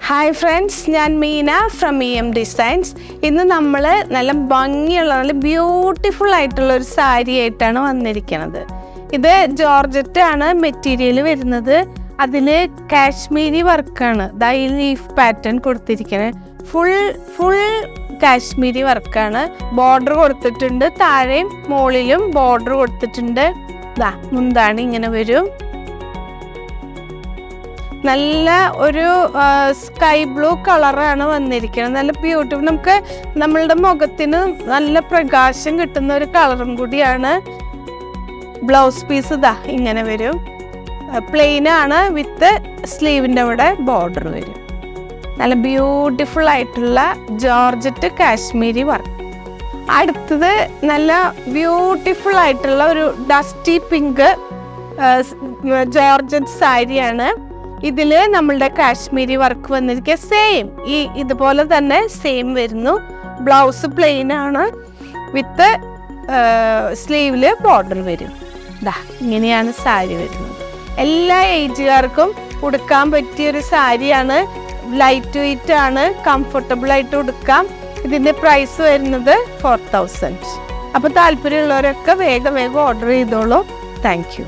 Hi friends, ഞാൻ Meena from EM designs. ഇന്ന് നമ്മൾ നല്ല ഭംഗിയുള്ള നല്ല ബ്യൂട്ടിഫുൾ ആയിട്ടുള്ള ഒരു സാരി ആയിട്ടാണ് വന്നിരിക്കുന്നത്. ഇത് ജോർജറ്റ് ആണ് മെറ്റീരിയൽ വരുന്നത്. അതിൽ കാശ്മീരി വർക്കാണ്, ഈ ലീഫ് പാറ്റേൺ കൊടുത്തിരിക്കുന്നത്. ഫുൾ കാശ്മീരി വർക്കാണ്. ബോർഡർ കൊടുത്തിട്ടുണ്ട്, താഴെയും മുകളിലും ബോർഡർ കൊടുത്തിട്ടുണ്ട്. മുന്താണി ഇങ്ങനെ വരും. നല്ല ഒരു സ്കൈ ബ്ലൂ കളറാണ് വന്നിരിക്കുന്നത്. നല്ല ബ്യൂട്ടിഫുൾ, നമുക്ക് നമ്മളുടെ മുഖത്തിന് നല്ല പ്രകാശം കിട്ടുന്ന ഒരു കളറും കൂടിയാണ്. ബ്ലൗസ് പീസ് ഇങ്ങനെ വരും. പ്ലെയിൻ ആണ്, വിത്ത് സ്ലീവിൻ്റെ അവിടെ ബോർഡർ വരും. നല്ല ബ്യൂട്ടിഫുൾ ആയിട്ടുള്ള ജോർജറ്റ് കാശ്മീരി വർക്ക്. അടുത്തത് നല്ല ബ്യൂട്ടിഫുൾ ആയിട്ടുള്ള ഒരു ഡസ്റ്റി പിങ്ക് ജോർജറ്റ് സാരിയാണ്. ഇതിൽ നമ്മളുടെ കാശ്മീരി വർക്ക് വന്നിരിക്കുക. സെയിം ഇതുപോലെ തന്നെ സെയിം വരുന്നു. ബ്ലൗസ് പ്ലെയിൻ ആണ്, വിത്ത് സ്ലീവില് ബോർഡർ വരും. ഇങ്ങനെയാണ് സാരി വരുന്നത്. എല്ലാ ഏജുകാർക്കും ഉടുക്കാൻ പറ്റിയൊരു സാരിയാണ്. ലൈറ്റ് വെയിറ്റ് ആണ്, കംഫർട്ടബിൾ ആയിട്ട് ഉടുക്കാം. ഇതിന്റെ പ്രൈസ് വരുന്നത് 4000. അപ്പോൾ താല്പര്യമുള്ളവരൊക്കെ വേഗം ഓർഡർ ചെയ്തോളൂ. Thank you.